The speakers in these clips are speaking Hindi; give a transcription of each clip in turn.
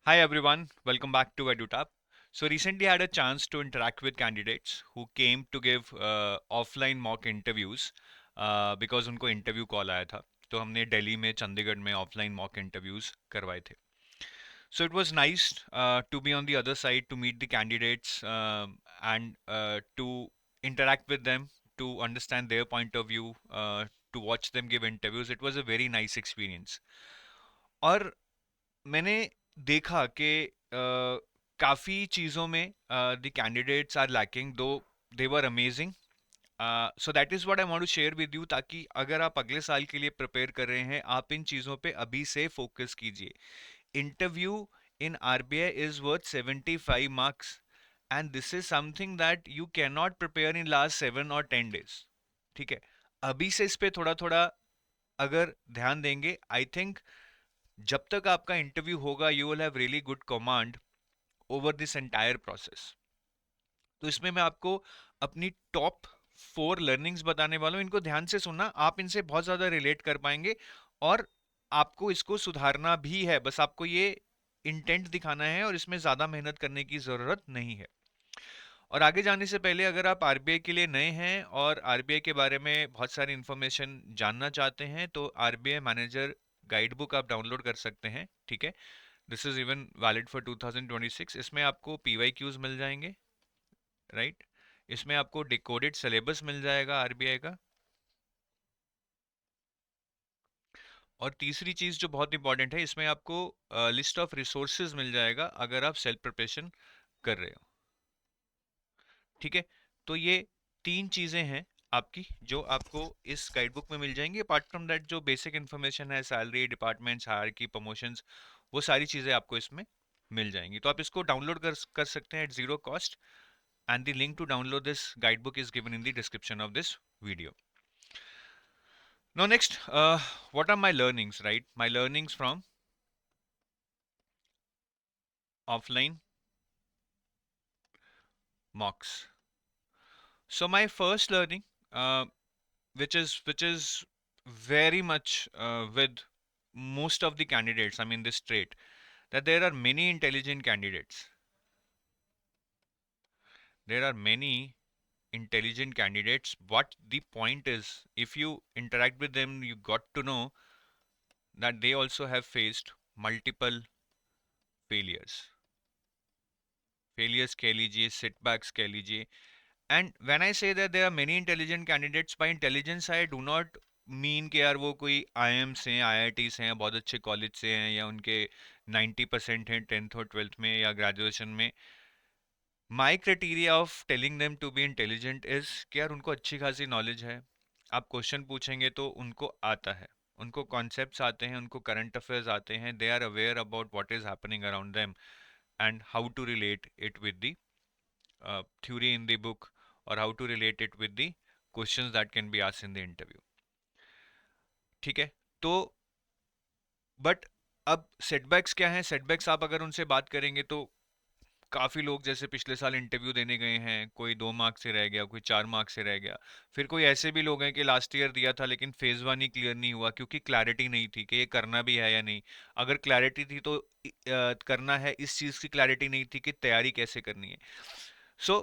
Hi everyone, welcome back to EduTap. So recently I had a chance to interact with candidates who came to give offline mock interviews because उनको interview call आया था. तो हमने दिल्ली में चंडीगढ़ में offline mock interviews करवाए थे. So it was nice to be on the other side to meet the candidates and to interact with them, to understand their point of view, to watch them give interviews. It was a very nice experience. और मैंने देखा कि काफ़ी चीज़ों में the candidates are lacking though they were amazing so that is what I want to share with you ताकि अगर आप अगले साल के लिए प्रिपेयर कर रहे हैं आप इन चीज़ों पे अभी से फोकस कीजिए interview in RBI is worth 75 marks and this is something that you can not prepare in last 7 और 10 डेज ठीक है अभी से इस पे थोड़ा थोड़ा अगर ध्यान देंगे आई थिंक जब तक आपका इंटरव्यू होगा you will have really good command over this entire process तो इसमें मैं आपको अपनी टॉप 4 लर्निंग्स बताने वाला हूँ इनको ध्यान से सुनना आप इनसे बहुत ज़्यादा रिलेट कर पाएंगे और आपको इसको सुधारना भी है बस आपको ये इंटेंट दिखाना है और इसमें ज़्यादा मेहनत करने की ज़रूरत नहीं है और आगे जाने से पहले अगर आप आरबीआई के लिए नए हैं और आरबीआई के बारे में बहुत सारी इन्फॉर्मेशन जानना चाहते हैं तो आरबीआई मैनेजर गाइड बुक आप डाउनलोड कर सकते हैं ठीक है this is even valid for 2026 इसमें आपको पीवाई क्यूज मिल जाएंगे राइट इसमें आपको डिकोडेड सिलेबस मिल जाएगा आरबीआई का और तीसरी चीज जो बहुत इंपॉर्टेंट है इसमें आपको लिस्ट ऑफ रिसोर्सेज मिल जाएगा अगर आप सेल्फ प्रिपरेशन कर रहे हो ठीक है तो ये 3 चीजें हैं आपकी जो आपको इस गाइड बुक में मिल जाएंगी अपार्ट फ्रॉम दैट जो बेसिक इन्फॉर्मेशन है सैलरी डिपार्टमेंट्स हायरार्की प्रमोशंस वो सारी चीजें आपको इसमें मिल जाएंगी तो आप इसको डाउनलोड कर सकते हैं at zero cost and the link to download this guidebook is given in the description of this video. Now next, what are my learnings, right? My learnings from offline mocks. So my first learning, uh, which is very much with most of the candidates, I mean this trait, that there are many intelligent candidates. There are many intelligent candidates. What the point is, if you interact with them, you got to know that they also have faced multiple failures failures कह लीजिए setbacks कह लीजिए and when I say that there are many intelligent candidates by intelligence I do not mean कि यार वो कोई IIM से हैं IIT से हैं बहुत अच्छे कॉलेज से हैं या उनके 90% हैं 10th और 12th में या ग्रेजुएशन में my criteria of telling them to be intelligent is कि यार उनको अच्छी खासी नॉलेज है आप क्वेश्चन पूछेंगे तो उनको आता है उनको कॉन्सेप्ट्स आते हैं उनको करंट अफेयर्स आते हैं they are aware about what is happening around them and how to relate it with the theory in the book or how to relate it with the questions that can be asked in the interview ठीक है तो बट अब सेटबैक्स क्या हैं सेटबैक्स आप अगर उनसे बात करेंगे तो काफ़ी लोग जैसे पिछले साल इंटरव्यू देने गए हैं कोई 2 मार्क्स से रह गया कोई 4 मार्क्स से रह गया फिर कोई ऐसे भी लोग हैं कि लास्ट ईयर दिया था लेकिन फेज 1 ही क्लियर नहीं हुआ क्योंकि क्लैरिटी नहीं थी कि ये करना भी है या नहीं अगर क्लैरिटी थी तो करना है इस चीज़ की क्लैरिटी नहीं थी कि तैयारी कैसे करनी है सो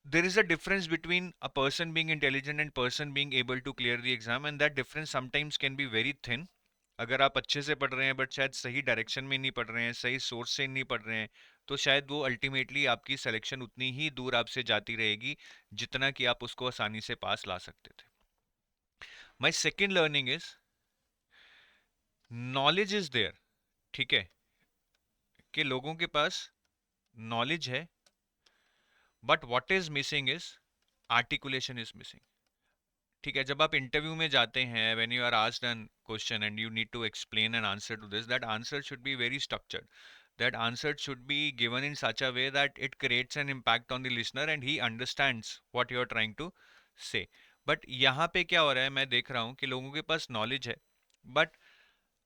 there is a difference between a person being intelligent and person being able to clear the exam and that difference sometimes can be very thin अगर आप अच्छे से पढ़ रहे हैं बट शायद सही डायरेक्शन में नहीं पढ़ रहे हैं सही सोर्स से नहीं पढ़ रहे हैं तो शायद वो अल्टीमेटली आपकी सिलेक्शन उतनी ही दूर आपसे जाती रहेगी जितना कि आप उसको आसानी से पास ला सकते थे my second learning is knowledge is there ठीक है कि लोगों के पास नॉलेज है but what is missing is articulation is missing ठीक है जब आप इंटरव्यू में जाते हैं when you are asked an question and you need to explain an answer to this that answer should be very structured that answer should be given in such a way that it creates an impact on the listener and he understands what you are trying to say but यहाँ पे क्या हो रहा है मैं देख रहा हूँ कि लोगों के पास knowledge है but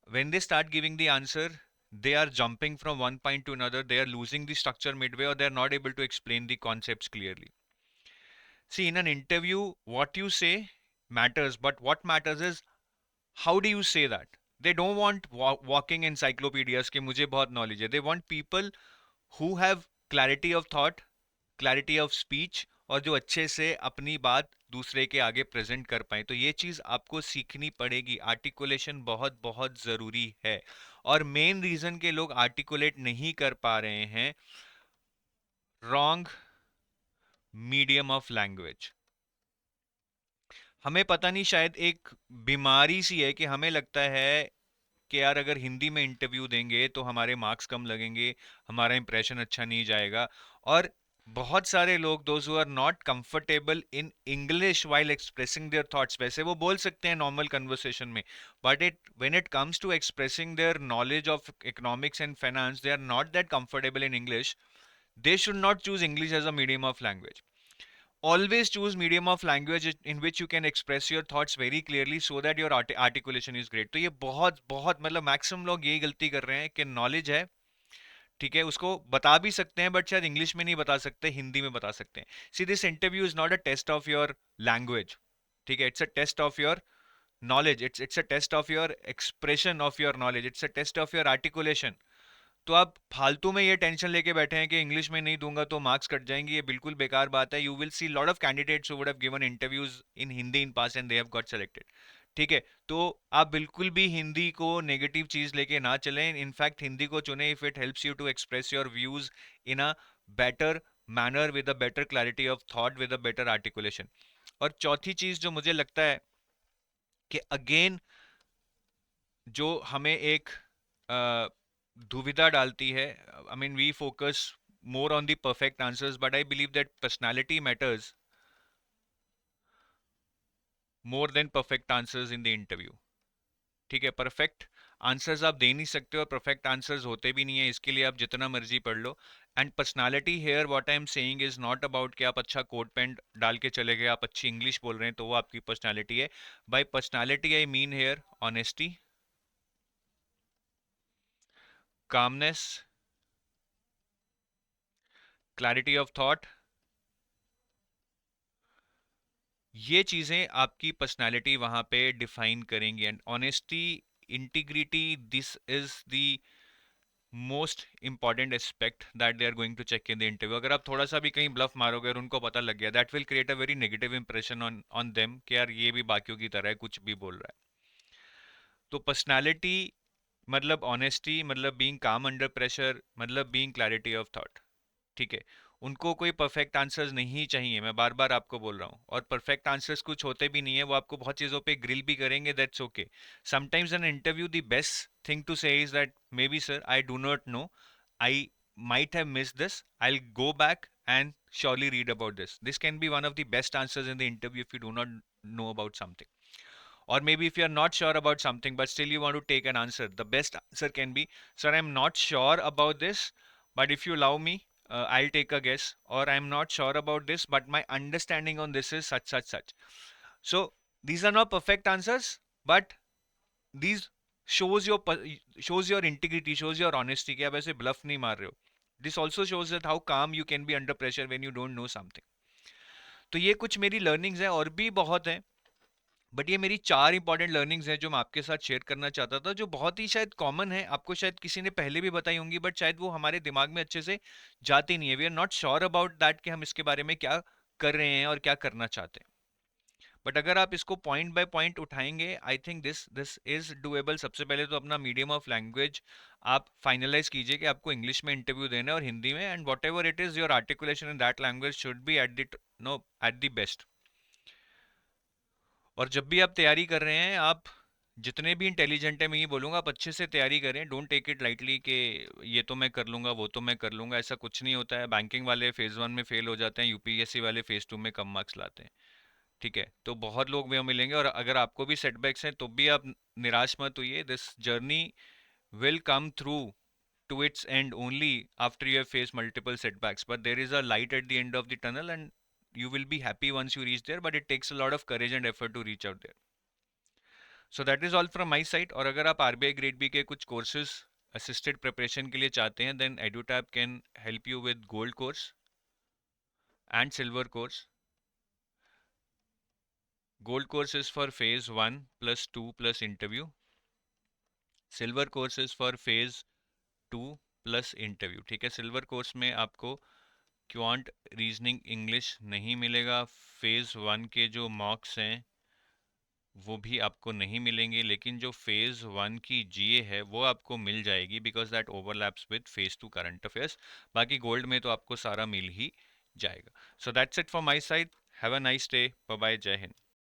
when they start giving the answer they are jumping from one point to another they are losing the structure midway or they are not able to explain the concepts clearly see in an interview what you say matters but what matters is how do you say that they don't want walking encyclopedias के मुझे बहुत नॉलेज है. They want people who have clarity of thought, clarity of speech, और जो अच्छे से अपनी बात दूसरे के आगे प्रेजेंट कर पाए. तो ये चीज आपको सीखनी पड़ेगी. आर्टिकुलेशन बहुत बहुत जरूरी है. और मेन रीजन के लोग आर्टिकुलेट नहीं कर पा रहे हैं, रॉन्ग मीडियम ऑफ लैंग्वेज. हमें पता नहीं, शायद एक बीमारी सी है कि हमें लगता है कि यार अगर हिंदी में इंटरव्यू देंगे तो हमारे मार्क्स कम लगेंगे, हमारा इंप्रेशन अच्छा नहीं जाएगा. और बहुत सारे लोग, those who are not comfortable in English while expressing their thoughts, वैसे वो बोल सकते हैं नॉर्मल कन्वर्सेशन में, but it when it comes to expressing their knowledge of economics and finance, they are not that comfortable in English. They should not choose English as a medium of language. Always choose medium of language in which you can express your thoughts very clearly so that your articulation is great. तो ये बहुत बहुत मतलब मैक्सिमम लोग यही गलती कर रहे हैं कि नॉलेज है, ठीक है, उसको बता भी सकते हैं बट शायद इंग्लिश में नहीं बता सकते, हिंदी में बता सकते हैं. See this interview is not a test of your language, ठीक है, it's a test of your knowledge. It's a test of your expression of your knowledge. It's a test of your articulation. तो आप फालतू में ये टेंशन लेके बैठे हैं कि इंग्लिश में नहीं दूंगा तो मार्क्स कट जाएंगे, ये बिल्कुल बेकार बात है. You will see lot of candidates who would have given interviews in Hindi in pass and they have got selected. ठीक है, तो आप बिल्कुल भी हिंदी को नेगेटिव चीज लेके ना चलें. इनफैक्ट हिंदी को चुने if it helps you to express your views in a better manner with a better clarity of thought with a better articulation. और चौथी चीज जो मुझे लगता है कि अगेन जो हमें एक दुविधा डालती है, I mean we focus more on the perfect answers, but I believe that personality matters more than perfect answers in the interview. ठीक है, परफेक्ट आंसर्स आप दे नहीं सकते और परफेक्ट आंसर्स होते भी नहीं है, इसके लिए आप जितना मर्जी पढ़ लो. And personality here what I am saying is not about कि आप अच्छा कोट पैंट डाल के चले गए, आप अच्छी इंग्लिश बोल रहे हैं तो वो आपकी पर्सनालिटी है. By personality I mean here honesty, calmness, clarity of thought. ये चीजें आपकी पर्सनालिटी वहां पे डिफाइन करेंगी. And honesty, integrity, this is the most important aspect that they are going to check in the interview. अगर आप थोड़ा सा भी कहीं ब्लफ मारोगे और उनको पता लग गया, that will create a very negative impression on on them कि यार ये भी बाकियों की तरह है, कुछ भी बोल रहा है. तो पर्सनालिटी मतलब ऑनेस्टी, मतलब बीइंग काम अंडर प्रेशर, मतलब बीइंग क्लैरिटी ऑफ थॉट. ठीक है, उनको कोई परफेक्ट आंसर्स नहीं चाहिए, मैं बार बार आपको बोल रहा हूँ. और परफेक्ट आंसर्स कुछ होते भी नहीं है, वो आपको बहुत चीज़ों पे ग्रिल भी करेंगे, that's okay. Sometimes an interview the best thing to say is that maybe sir I do not know, I might have missed this, I'll go back and surely read about this. This can be one of the best answers in the interview if you do not know about something. Or maybe if you are not sure about something but still you want to take an answer, the best answer can be, sir, I'm not sure about this, but if you allow me, I'll take a guess. Or I'm not sure about this, but my understanding on this is such such such. So these are not perfect answers, but these shows your shows your integrity, shows your honesty कि आप ऐसे bluff नहीं मार रहे हो. This also shows that how calm you can be under pressure when you don't know something. तो ये कुछ मेरी learnings हैं, और भी बहुत हैं, बट ये मेरी 4 इंपॉर्टेंट लर्निंग्स हैं जो मैं आपके साथ शेयर करना चाहता था, जो बहुत ही शायद कॉमन है, आपको शायद किसी ने पहले भी बताई होंगी, बट शायद वो हमारे दिमाग में अच्छे से जाती नहीं है. We are not sure about that कि हम इसके बारे में क्या कर रहे हैं और क्या करना चाहते हैं. बट अगर आप इसको पॉइंट बाय पॉइंट उठाएंगे, I think this this is doable. सबसे पहले तो अपना मीडियम ऑफ लैंग्वेज आप फाइनलाइज कीजिए कि आपको इंग्लिश में इंटरव्यू देना है और हिंदी में, and whatever it is your articulation in that language should be at the no at the best. और जब भी आप तैयारी कर रहे हैं, आप जितने भी इंटेलिजेंट है, मैं ये बोलूँगा आप अच्छे से तैयारी करें. डोंट टेक इट लाइटली कि ये तो मैं कर लूँगा, वो तो मैं कर लूँगा. ऐसा कुछ नहीं होता है. बैंकिंग वाले फेज़ 1 में फेल हो जाते हैं, यूपीएससी वाले फेज़ 2 में कम मार्क्स लाते हैं. ठीक है, तो बहुत लोग भी मिलेंगे, और अगर आपको भी सेटबैक्स हैं तो भी आप निराश मत होइए. This journey will come through to its end only after you have faced multiple setbacks, but there is a light at the end of the tunnel, and you will be happy once you reach there, but it takes a lot of courage and effort to reach out there. So that is all from my side. और अगर आप आरबीआई ग्रेड बी के कुछ कोर्सेज असिस्टेड प्रिपरेशन के लिए चाहते हैं, then EduTap can help you with gold course and silver course. Gold course is for phase 1 plus 2 plus interview. Silver course is for phase 2 plus interview, ठीक है। सिल्वर कोर्स में आपको क्वांट रीजनिंग इंग्लिश नहीं मिलेगा, फेज 1 के जो मॉक्स हैं वो भी आपको नहीं मिलेंगे, लेकिन जो फेज 1 की जीए है वो आपको मिल जाएगी, because that overlaps with phase 2 current affairs. बाकी गोल्ड में तो आपको सारा मिल ही जाएगा। So that's it from my side. Have a nice day, bye bye, जय हिंद।